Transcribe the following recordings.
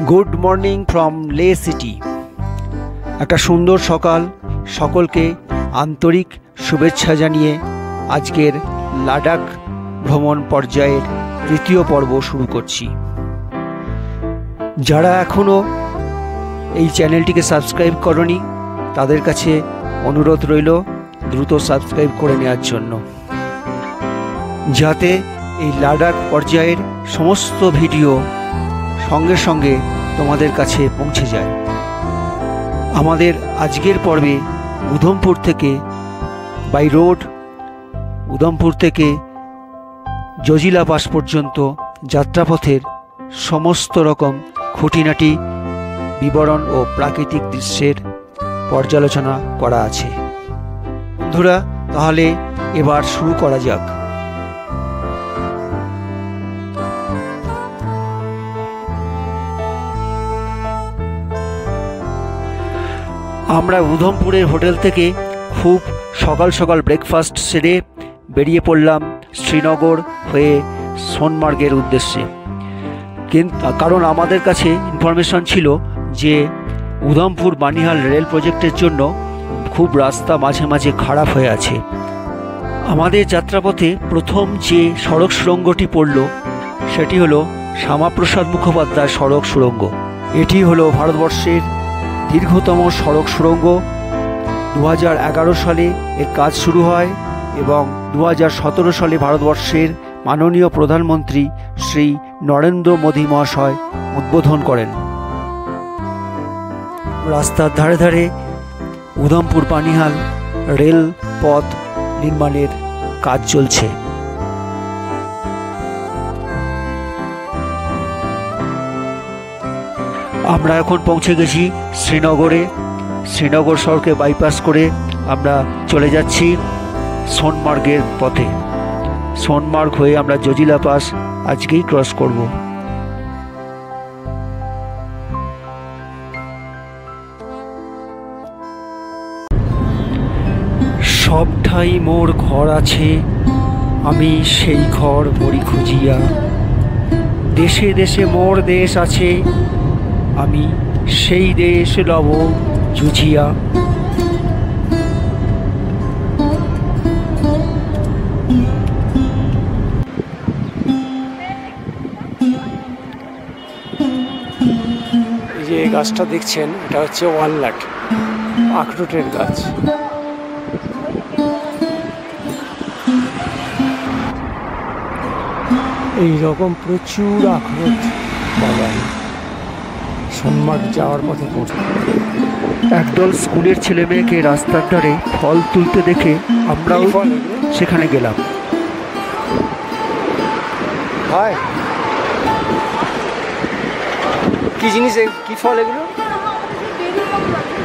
Good morning from লে city. একটা সুন্দর সকাল, সকলকে আন্তরিক শুভেচ্ছা জানিয়ে আজকের লাদাখ ভ্রমণ পর্যায়ের তৃতীয় পর্ব শুরু করছি। যারা এখনও এই চ্যানেলটিকে সাবস্ক্রাইব করনি তাদের কাছে অনুরোধ রইল দ্রুত সাবস্ক্রাইব করে নেওয়ার জন্য, যাতে এই লাদাখ পর্যায়ের সমস্ত ভিডিও সঙ্গে সঙ্গে তোমাদের কাছে পৌঁছে যায়। আমাদের আজকের পর্বে উধমপুর থেকে বাই রোড, উধমপুর থেকে জজিলা পাস পর্যন্ত যাত্রাপথের সমস্ত রকম খুঁটিনাটি বিবরণ ও প্রাকৃতিক দৃশ্যের পর্যালোচনা করা আছে। বন্ধুরা, তাহলে এবার শুরু করা যাক। আমরা উধমপুরের হোটেল থেকে খুব সকাল সকাল ব্রেকফাস্ট সেরে বেরিয়ে পড়লাম শ্রীনগর হয়ে সোনমার্গের উদ্দেশ্যে। কারণ আমাদের কাছে ইনফরমেশন ছিল যে উধমপুর বানিহাল রেল প্রজেক্টের জন্য খুব রাস্তা মাঝে মাঝে খারাপ হয়ে আছে। আমাদের যাত্রাপথে প্রথম যে সড়ক সুড়ঙ্গটি পড়ল সেটি হলো শ্যামাপ্রসাদ মুখোপাধ্যায় সড়ক সুড়ঙ্গ। এটি হলো ভারতবর্ষের দীর্ঘতম সড়ক সুড়ঙ্গ। 2011 সালে এর কাজ শুরু হয় এবং 2017 সালে ভারতবর্ষের মাননীয় প্রধানমন্ত্রী শ্রী নরেন্দ্র মোদী মহাশয় উদ্বোধন করেন। রাস্তার ধারে ধারে উধমপুর বানিহাল রেল পথ নির্মাণের কাজ চলছে। আমরা এখন পৌঁছে গেছি শ্রীনগরে। শ্রীনগর শহরকে বাইপাস করে আমরা চলে যাচ্ছি সোনমার্গের পথে। সোনমার্গ হয়ে আমরা জজিলা পাস আজকেই ক্রস করব। সবঠাই মোর ঘর আছে, আমি সেই ঘর মরি খুঁজিয়া। দেশে দেশে মোর দেশ আছে, আমি সেই দেশ লব জুঝিয়া। এই যে গাছটা দেখছেন, এটা হচ্ছে ওয়ালনাট, আখরোটের গাছ। এই রকম প্রচুর আখরোট বাগান সোনমার্গ যাওয়ার পথে পড়ছে। একদল স্কুলের ছেলে মেয়েকে রাস্তার ধারে ফল তুলতে দেখে আমরাও সেখানে গেলাম। হাই, কি জিনিস, কি ফল এগুলো?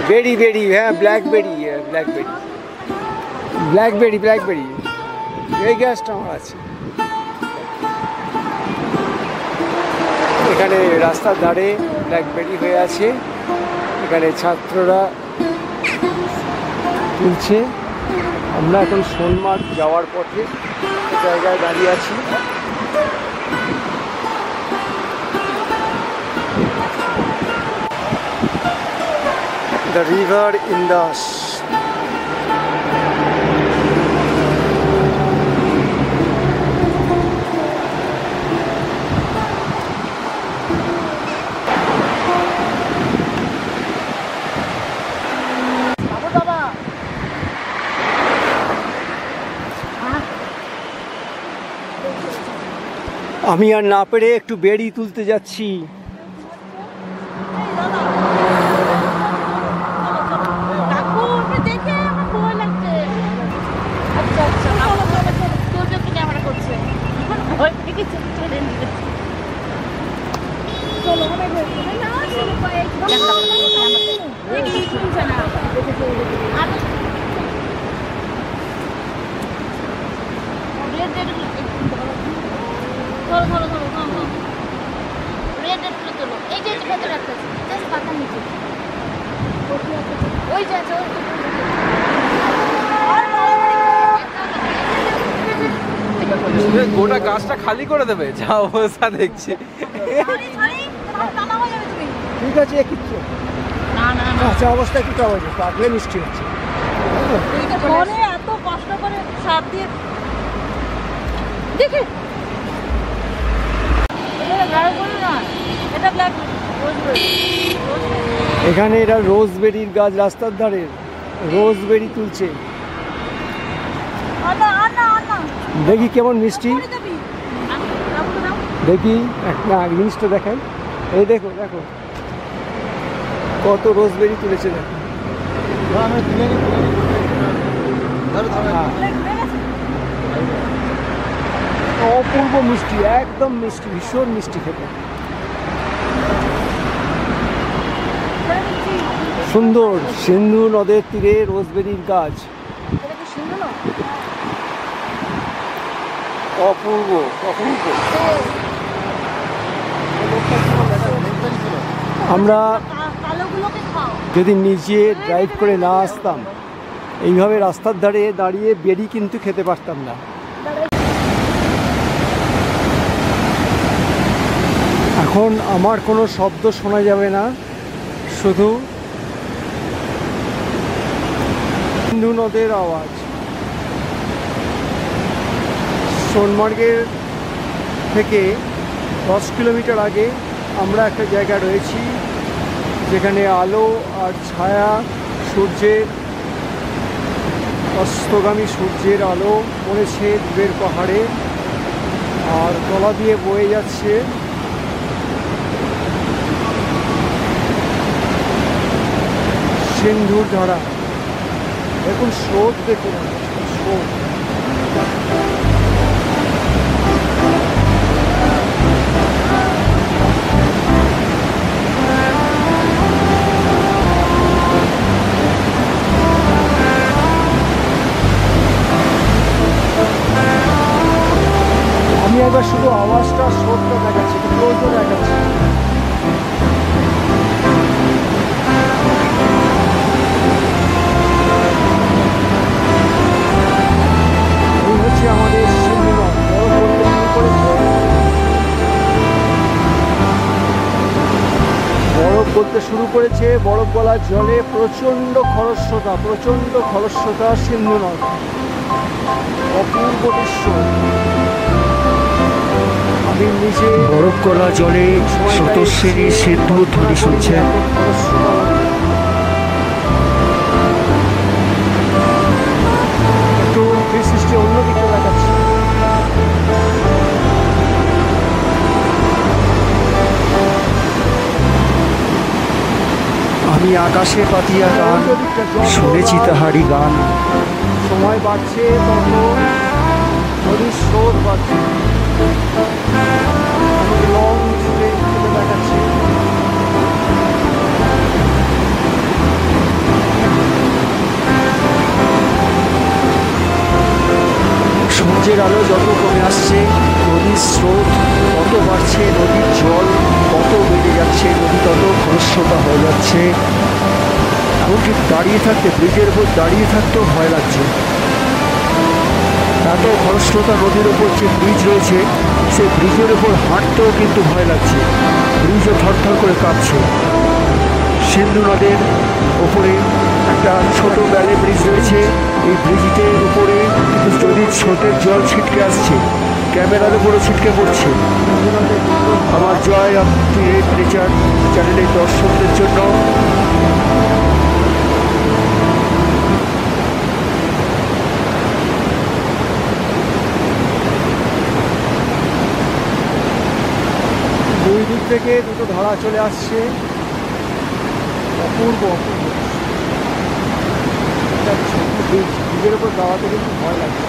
বেরি বেরি, হ্যাঁ, ব্ল্যাকবেরি, ব্ল্যাকবেরি, ব্ল্যাকবেরি, ব্ল্যাকবেরি। এই গাছটা আমার আছে। এখানে রাস্তার ধারে ব্ল্যাকবেরি হয়ে আছে, এখানে ছাত্ররা তুলছে। আমরা এখন সোনমার্গ যাওয়ার পথে জায়গায় দাঁড়িয়ে আছি। দ্য রিভার ইন দ্য আমি আর না পেরে একটু বেরি তুলতে যাচ্ছি। গোটা গাছটা খালি করে দেবে, যা অবস্থা দেখছি। ঠিক আছে কিচ্ছু না না না কাঁচা অবস্থায় কি খাওয়া যায়, পাকলে মিষ্টি হচ্ছে। ফোনে এত কষ্ট করে সার দিয়ে দেখি এটা গাঢ় করে না, এটা ব্ল্যাক রোজবেরি। এখানে এরা রোজবেরির গাছ, রাস্তার ধারে রোজবেরি তুলছে। আনা আনা আনা দেখি কেমন মিষ্টি, করে দিবি দাও দেখি একটা জিনিসটা দেখাই। এই দেখো দেখো কত রোজবেরি তুলেছে দেখো। অপূর্ব মিষ্টি, একদম মিষ্টি, ভীষণ মিষ্টি খেতে, সুন্দর। সিন্ধু নদের তীরে রোজবেরির গাছ, এটা কি সুন্দর না? অপূর্ব অপূর্ব। আমরা কালোগুলোকে খাও। যদি নিজে ড্রাইভ করে না আসতাম, এইভাবে রাস্তার ধারে দাঁড়িয়ে বেরি কিন্তু খেতে পারতাম না। এখন আমার কোনো শব্দ শোনা যাবে না, শুধু সিন্ধু নদের আওয়াজ। সোনমার্গের থেকে 10 কিলোমিটার আগে আমরা একটা জায়গায় রয়েছি, যেখানে আলো আর ছায়া, সূর্যের অস্তগামী সূর্যের আলো পড়েছে দূরের পাহাড়ে, আর তলা দিয়ে বয়ে যাচ্ছে সিন্ধুর ধারা। দেখুন স্রোত, দেখুন স্রোত। আমি একবার শুধু আওয়াজটা, স্রোতটা দেখাচ্ছি, ক্লোজও দেখাচ্ছি। এই হচ্ছে আমাদের সিন্ধু নদ, বরফ গলতে শুরু করেছে। বরফ গলার জলে প্রচণ্ড খরস্রোতা সিন্ধু নদ, অপূর্ব দৃশ্য। আমি নিজে বরফ গলা জলে স্রোতস্বিনী সিন্ধু ধ্বনি শুনছে। একটু 360 অন্যদিকে দেখাচ্ছি। আমি আকাশে পাতিয়া গান শুনেছি তাহারি গান। সময় বাড়ছে তত নদীর স্রোত বাড়ছে। লং জুড়ে দেখাচ্ছি। সূর্যের আলো যত কমে আসছে, নদীর স্রোত কত বাড়ছে, নদীর জল কত বেড়ে যাচ্ছে, নদী তত খরস্রোতা হয়ে যাচ্ছে। এমনকি দাঁড়িয়ে থাকতে, ব্রিজের উপর দাঁড়িয়ে থাকতেও ভয় লাগছে। এত খরস্রোতা নদীর ওপর যে ব্রিজ রয়েছে, সেই ব্রিজের ওপর হাঁটতেও কিন্তু ভয় লাগছে, ব্রিজও থরথর করে কাঁপছে। সিন্ধু নদের ওপরে একটা ছোট ব্যালে ব্রিজ রয়েছে। এই ব্রিজটির উপরে যদি স্রোতের জল ছিটকে আসছে, ক্যামেরার উপরও ছিটকে পড়ছে। আমার জয় নেচার চ্যানেলের দর্শকদের জন্য দুই দিক থেকে দুটো ধারা চলে আসছে, অপূর্ব অপূর্ব। ব্রিজের উপর দাঁড়াতে কিন্তু ভয় লাগছে।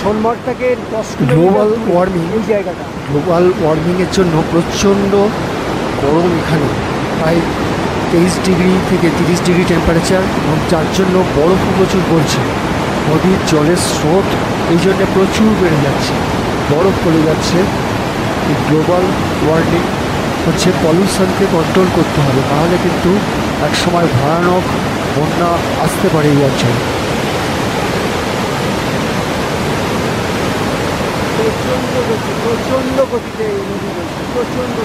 সোনমার্গটাকে 10 গ্লোবাল ওয়ার্মিং, এই জায়গাটা গ্লোবাল ওয়ার্মিংয়ের জন্য প্রচণ্ড গরম এখানে, প্রায় 23 ডিগ্রি থেকে 30 ডিগ্রি টেম্পারেচার, এবং যার জন্য বরফও প্রচুর পড়ছে। নদীর জলের স্রোত এই জন্যে প্রচুর বেড়ে যাচ্ছে, বরফ পড়ে যাচ্ছে। এই গ্লোবাল ওয়ার্মিং হচ্ছে, পলিউশনকে কন্ট্রোল করতে হবে, নাহলে কিন্তু একসময় ভয়ানক বন্যা আসতে পারে এই অঞ্চলে। প্রচণ্ড গতিতে এই নদী বইছে, প্রচণ্ড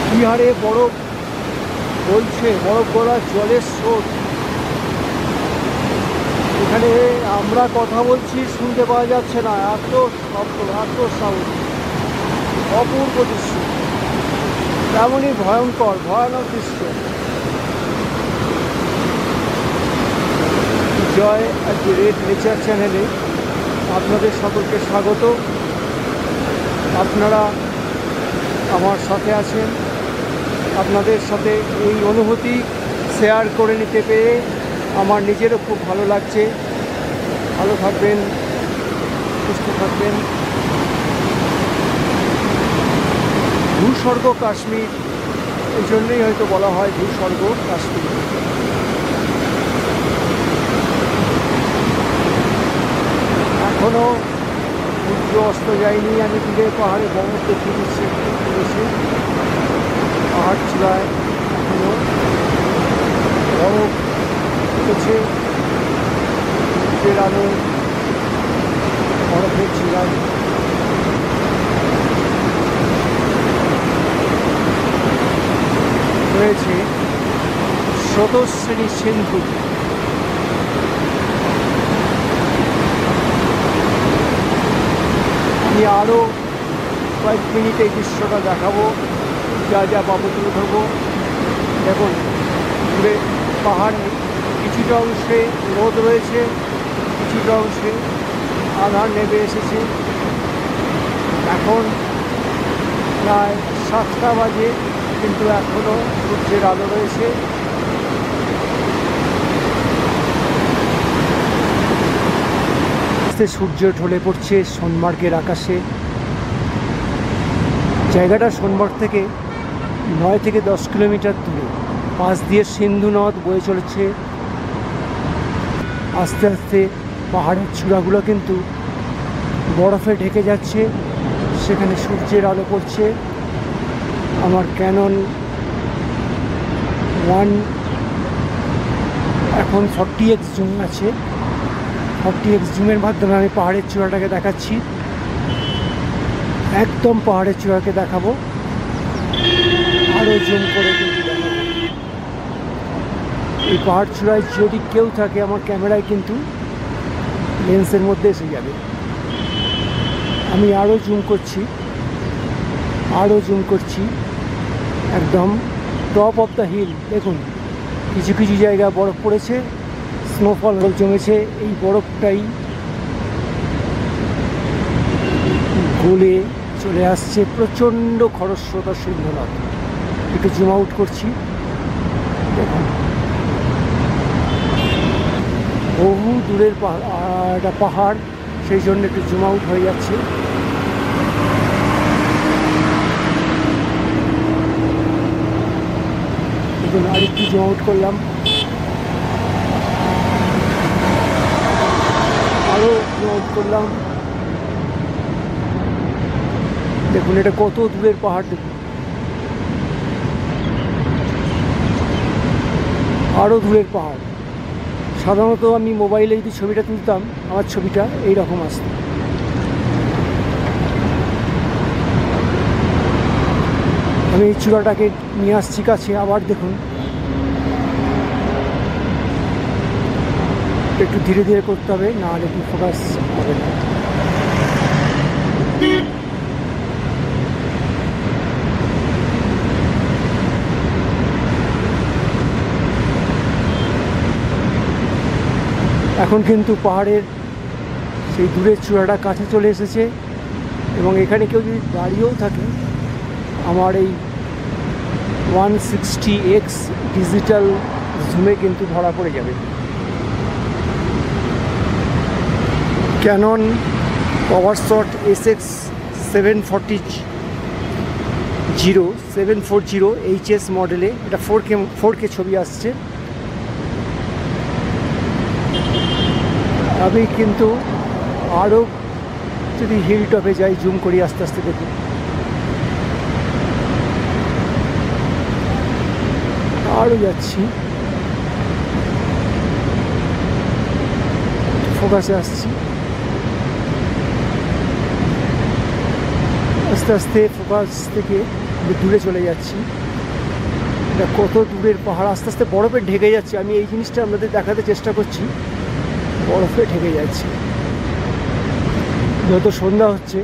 কি হারে বরফ বলছে, বরফ গলার জলের স্রোত। এখানে আমরা কথা বলছি শুনতে পাওয়া যাচ্ছে না, এত শব্দ, এত সাউন্ড, অপূর্ব দৃশ্য, তেমনই ভয়ঙ্কর ভয়ানক দৃশ্য। জয় রেড নেচার চ্যানেলে আপনাদের সকলকে স্বাগত। আপনারা আমার সাথে আছেন, আপনাদের সাথে এই অনুভূতি শেয়ার করে নিতে পেরে আমার নিজেরও খুব ভালো লাগছে। ভালো থাকবেন, সুস্থ থাকবেন। ভূস্বর্গ কাশ্মীর, এই জন্যই হয়তো বলা হয় ভূস্বর্গ কাশ্মীর। এখনও সূর্য অস্ত যায়নি। আমি দূরে পাহাড়ে বরফ দেখিয়ে দিচ্ছি, এসে পাহাড় চূড়ায় এখনও বরফ উঠেছে, সূর্যের আলো বরফের চূড়ায়। রয়েছে স্রোতস্বিনী সিন্ধু। আমি আরও কয়েক মিনিট এই দৃশ্যটা দেখাবো, যা যা পাবো তুলে ধরবো। দেখুন দূরে পাহাড়, কিছুটা অংশে রোদ রয়েছে, কিছুটা অংশে আধার নেমে এসেছে। এখন প্রায় 7টা বাজে, কিন্তু এখনও সূর্যের আলো রয়েছে। সূর্য ঢলে পড়ছে সোনমার্গের আকাশে। জায়গাটা সোনমার্গ থেকে 9 থেকে 10 কিলোমিটার দূরে। পাশ দিয়ে সিন্ধু নদ বয়ে চলেছে। আস্তে আস্তে পাহাড়ের চূড়াগুলো কিন্তু বরফে ঢেকে যাচ্ছে, সেখানে সূর্যের আলো পড়ছে। আমার ক্যানন 1 এখন 40x জুম আছে। 40x জুমের মাধ্যমে আমি পাহাড়ের চূড়াটাকে দেখাচ্ছি, একদম পাহাড়ের চূড়াকে দেখাবো, আরও জুম করে কিন্তু দেখাবো। এই পাহাড় চূড়ায় যদি কেউ থাকে, আমার ক্যামেরায় কিন্তু লেন্সের মধ্যে এসে যাবে। আমি আরও জুম করছি, আরও জুম করছি, একদম টপ অফ দ্য হিল। দেখুন কিছু কিছু জায়গায় বরফ পড়েছে, স্নোফল জমেছে। এই বরফটাই গলে চলে আসছে প্রচণ্ড খরস্রোতা সিন্ধু নদ। একটু জুম আউট করছি, দেখুন বহু দূরের একটা পাহাড়, সেই জন্য একটু জুম আউট হয়ে যাচ্ছে। দেখুন আরেকটু জুম আউট করলাম, আরও জুম আউট করলাম। দেখুন এটা কত দূরের পাহাড়, দেখুন আরও দূরের পাহাড়। সাধারণত আমি মোবাইলে যদি ছবিটা তুলতাম, আমার ছবিটা এইরকম আসত। আমি এই চূড়াটাকে নিয়ে আসছি কাছে, আবার দেখুন একটু ধীরে ধীরে করতে হবে, নাহলে একটু ফোকাস হবে না। এখন কিন্তু পাহাড়ের সেই দূরের চূড়াটা কাছে চলে এসেছে, এবং এখানে কেউ যদি দাঁড়িয়েও থাকে, আমার এই 160x ডিজিটাল জুমে কিন্তু ধরা পড়ে যাবে। ক্যানন পাওয়ারশট SX 740 HS মডেলে, এটা 4K ছবি আসছে। আমি কিন্তু আরও যদি হিল টপে যাই, জুম করি আস্তে আস্তে, দেখুন আরও যাচ্ছি, ফোকাসে আসছি, আস্তে আস্তে ফোকাস থেকে দূরে চলে যাচ্ছি। এটা কত দূরের পাহাড়, আস্তে আস্তে বরফে ঢেকে যাচ্ছে। আমি এই জিনিসটা আপনাদের দেখাতে চেষ্টা করছি, বরফে ঢেকে যাচ্ছে। যত সন্ধ্যা হচ্ছে